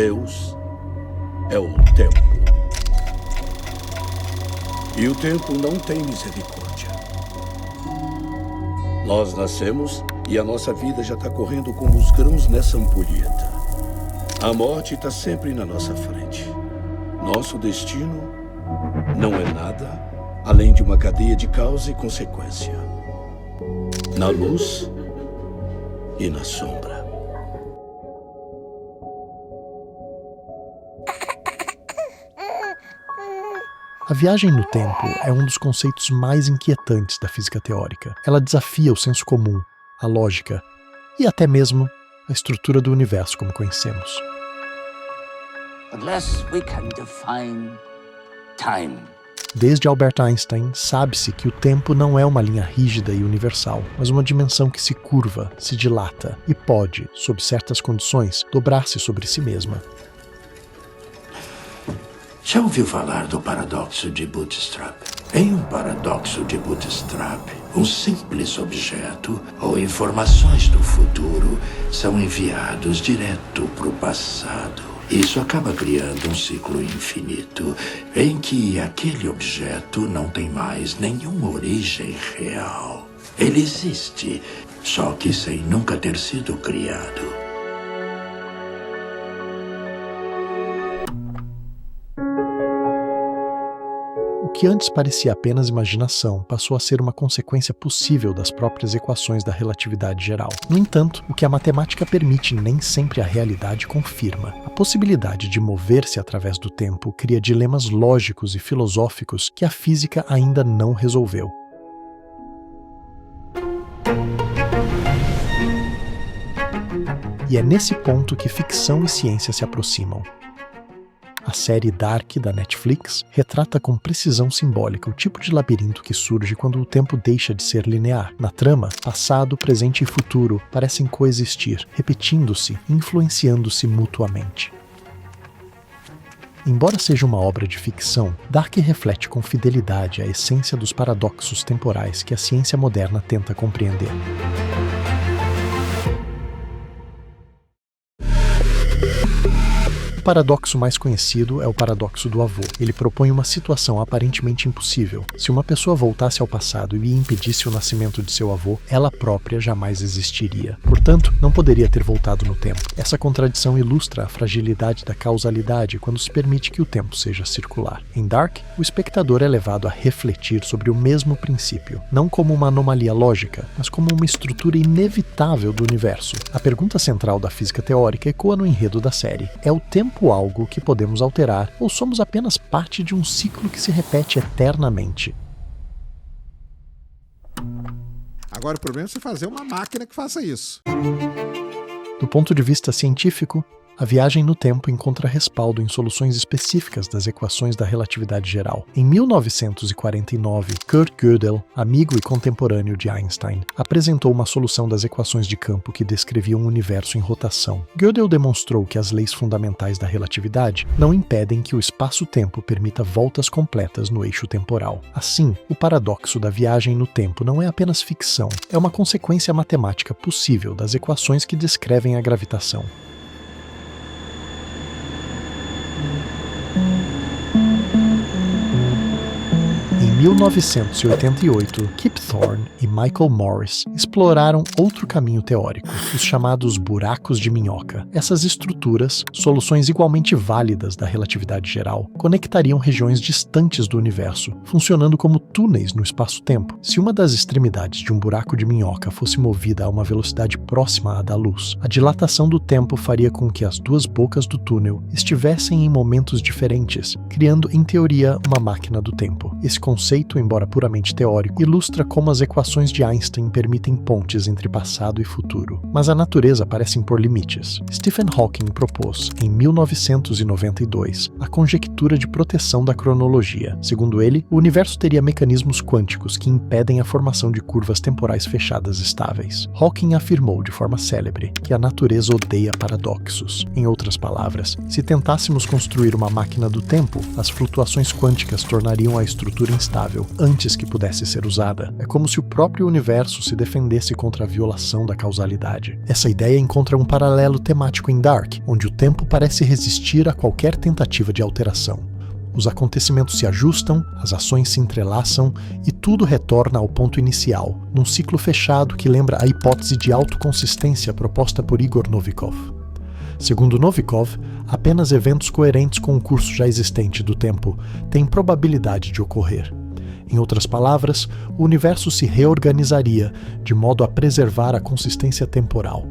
Deus é o tempo. E o tempo não tem misericórdia. Nós nascemos e a nossa vida já está correndo como os grãos nessa ampulheta. A morte está sempre na nossa frente. Nosso destino não é nada além de uma cadeia de causa e consequência. Na luz e na sombra. A viagem no tempo é um dos conceitos mais inquietantes da física teórica. Ela desafia o senso comum, a lógica e até mesmo a estrutura do universo como conhecemos. Unless we can define time. Desde Albert Einstein, sabe-se que o tempo não é uma linha rígida e universal, mas uma dimensão que se curva, se dilata e pode, sob certas condições, dobrar-se sobre si mesma. Já ouviu falar do paradoxo de Bootstrap? Em um paradoxo de Bootstrap, um simples objeto ou informações do futuro são enviados direto para o passado. Isso acaba criando um ciclo infinito, em que aquele objeto não tem mais nenhuma origem real. Ele existe, só que sem nunca ter sido criado. O que antes parecia apenas imaginação passou a ser uma consequência possível das próprias equações da relatividade geral. No entanto, o que a matemática permite nem sempre a realidade confirma. A possibilidade de mover-se através do tempo cria dilemas lógicos e filosóficos que a física ainda não resolveu. E é nesse ponto que ficção e ciência se aproximam. A série Dark, da Netflix, retrata com precisão simbólica o tipo de labirinto que surge quando o tempo deixa de ser linear. Na trama, passado, presente e futuro parecem coexistir, repetindo-se e influenciando-se mutuamente. Embora seja uma obra de ficção, Dark reflete com fidelidade a essência dos paradoxos temporais que a ciência moderna tenta compreender. O paradoxo mais conhecido é o paradoxo do avô. Ele propõe uma situação aparentemente impossível. Se uma pessoa voltasse ao passado e impedisse o nascimento de seu avô, ela própria jamais existiria. Portanto, não poderia ter voltado no tempo. Essa contradição ilustra a fragilidade da causalidade quando se permite que o tempo seja circular. Em Dark, o espectador é levado a refletir sobre o mesmo princípio, não como uma anomalia lógica, mas como uma estrutura inevitável do universo. A pergunta central da física teórica ecoa no enredo da série. É o tempo algo que podemos alterar, ou somos apenas parte de um ciclo que se repete eternamente? Agora o problema é você fazer uma máquina que faça isso. Do ponto de vista científico, a viagem no tempo encontra respaldo em soluções específicas das equações da relatividade geral. Em 1949, Kurt Gödel, amigo e contemporâneo de Einstein, apresentou uma solução das equações de campo que descreviam um universo em rotação. Gödel demonstrou que as leis fundamentais da relatividade não impedem que o espaço-tempo permita voltas completas no eixo temporal. Assim, o paradoxo da viagem no tempo não é apenas ficção, é uma consequência matemática possível das equações que descrevem a gravitação. Em 1988, Kip Thorne e Michael Morris exploraram outro caminho teórico, os chamados buracos de minhoca. Essas estruturas, soluções igualmente válidas da relatividade geral, conectariam regiões distantes do universo, funcionando como túneis no espaço-tempo. Se uma das extremidades de um buraco de minhoca fosse movida a uma velocidade próxima à da luz, a dilatação do tempo faria com que as duas bocas do túnel estivessem em momentos diferentes, criando, em teoria, uma máquina do tempo. Esse conceito, embora puramente teórico, ilustra como as equações de Einstein permitem pontes entre passado e futuro. Mas a natureza parece impor limites. Stephen Hawking propôs, em 1992, a conjectura de proteção da cronologia. Segundo ele, o universo teria mecanismos quânticos que impedem a formação de curvas temporais fechadas estáveis. Hawking afirmou de forma célebre que a natureza odeia paradoxos. Em outras palavras, se tentássemos construir uma máquina do tempo, as flutuações quânticas tornariam a estrutura instável. maleável antes que pudesse ser usada. É como se o próprio universo se defendesse contra a violação da causalidade. Essa ideia encontra um paralelo temático em Dark, onde o tempo parece resistir a qualquer tentativa de alteração. Os acontecimentos se ajustam, as ações se entrelaçam e tudo retorna ao ponto inicial, num ciclo fechado que lembra a hipótese de autoconsistência proposta por Igor Novikov. Segundo Novikov, apenas eventos coerentes com o curso já existente do tempo têm probabilidade de ocorrer. Em outras palavras, o universo se reorganizaria de modo a preservar a consistência temporal.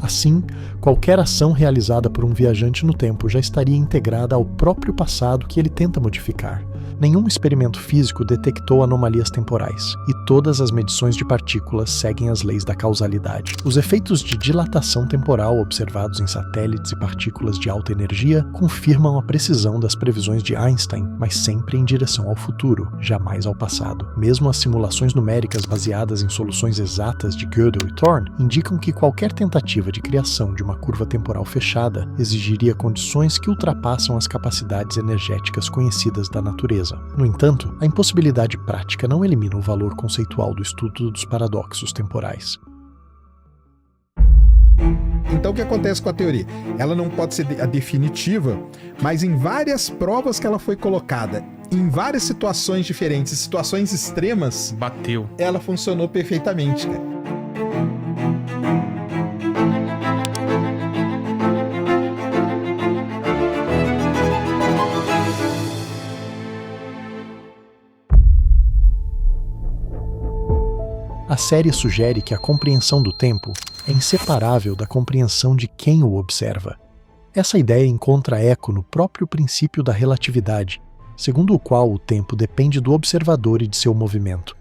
Assim, qualquer ação realizada por um viajante no tempo já estaria integrada ao próprio passado que ele tenta modificar. Nenhum experimento físico detectou anomalias temporais, e todas as medições de partículas seguem as leis da causalidade. Os efeitos de dilatação temporal observados em satélites e partículas de alta energia confirmam a precisão das previsões de Einstein, mas sempre em direção ao futuro, jamais ao passado. Mesmo as simulações numéricas baseadas em soluções exatas de Gödel e Thorne indicam que qualquer tentativa de criação de uma curva temporal fechada exigiria condições que ultrapassam as capacidades energéticas conhecidas da natureza. No entanto, a impossibilidade prática não elimina o valor conceitual do estudo dos paradoxos temporais. Então o que acontece com a teoria? Ela não pode ser a definitiva, mas em várias provas que ela foi colocada, em várias situações diferentes, situações extremas, bateu. Ela funcionou perfeitamente, cara. A série sugere que a compreensão do tempo é inseparável da compreensão de quem o observa. Essa ideia encontra eco no próprio princípio da relatividade, segundo o qual o tempo depende do observador e de seu movimento.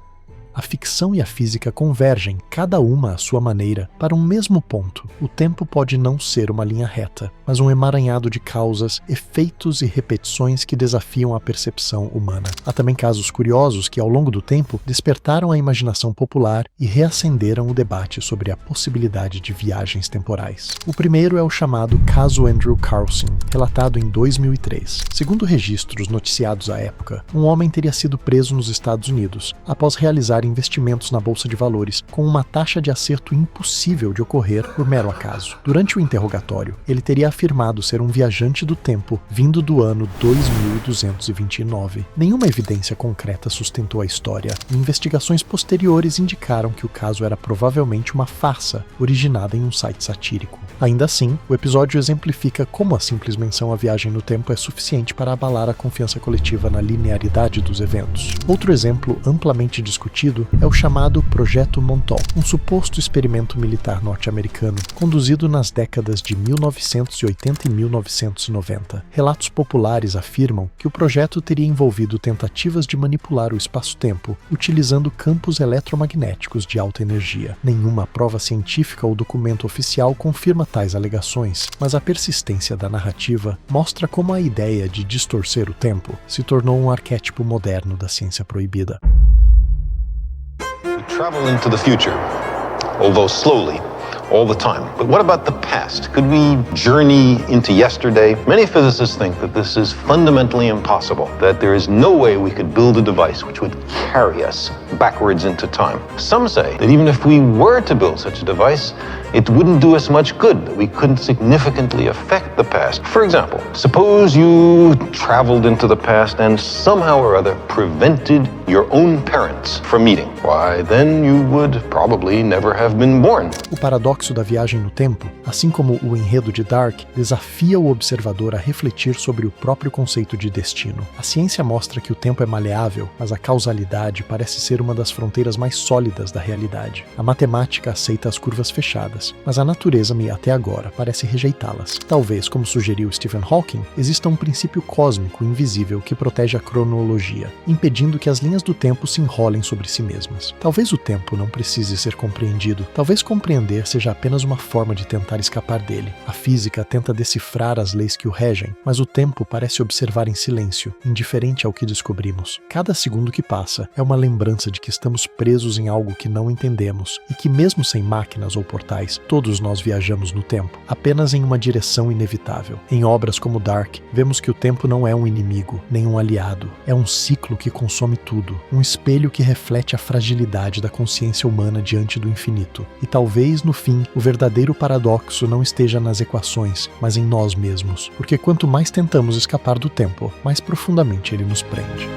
A ficção e a física convergem, cada uma à sua maneira, para um mesmo ponto. O tempo pode não ser uma linha reta, mas um emaranhado de causas, efeitos e repetições que desafiam a percepção humana. Há também casos curiosos que, ao longo do tempo, despertaram a imaginação popular e reacenderam o debate sobre a possibilidade de viagens temporais. O primeiro é o chamado caso Andrew Carlson, relatado em 2003. Segundo registros noticiados à época, um homem teria sido preso nos Estados Unidos após realizar investimentos na bolsa de valores com uma taxa de acerto impossível de ocorrer por mero acaso. Durante o interrogatório, ele teria afirmado ser um viajante do tempo vindo do ano 2229. Nenhuma evidência concreta sustentou a história, e investigações posteriores indicaram que o caso era provavelmente uma farsa originada em um site satírico. Ainda assim, o episódio exemplifica como a simples menção à viagem no tempo é suficiente para abalar a confiança coletiva na linearidade dos eventos. Outro exemplo amplamente discutido é o chamado Projeto Montauk, um suposto experimento militar norte-americano conduzido nas décadas de 1980 e 1990. Relatos populares afirmam que o projeto teria envolvido tentativas de manipular o espaço-tempo utilizando campos eletromagnéticos de alta energia. Nenhuma prova científica ou documento oficial confirma tais alegações, mas a persistência da narrativa mostra como a ideia de distorcer o tempo se tornou um arquétipo moderno da ciência proibida. Travel into the future, although slowly, all the time. But what about the past? Could we journey into yesterday? Many physicists think that this is fundamentally impossible, that there is no way we could build a device which would carry us backwards into time. Some say that even if we were to build such a device, it wouldn't do us much good, that we couldn't significantly affect the past. For example, suppose you traveled into the past and somehow or other prevented your own parents from meeting. Why, then you would probably never have been born. O paradoxo da viagem no tempo, assim como o enredo de Dark, desafia o observador a refletir sobre o próprio conceito de destino. A ciência mostra que o tempo é maleável, mas a causalidade parece ser uma das fronteiras mais sólidas da realidade. A matemática aceita as curvas fechadas, mas a natureza, até agora, parece rejeitá-las. Talvez, como sugeriu Stephen Hawking, exista um princípio cósmico invisível que protege a cronologia, impedindo que as linhas do tempo se enrolem sobre si mesmas. Talvez o tempo não precise ser compreendido, talvez compreender seja apenas uma forma de tentar escapar dele. A física tenta decifrar as leis que o regem, mas o tempo parece observar em silêncio, indiferente ao que descobrimos. Cada segundo que passa é uma lembrança de que estamos presos em algo que não entendemos e que, mesmo sem máquinas ou portais, todos nós viajamos no tempo, apenas em uma direção inevitável. Em obras como Dark, vemos que o tempo não é um inimigo, nem um aliado. É um ciclo que consome tudo, um espelho que reflete a fragilidade da consciência humana diante do infinito. E talvez, no fim, o verdadeiro paradoxo não esteja nas equações, mas em nós mesmos, porque quanto mais tentamos escapar do tempo, mais profundamente ele nos prende.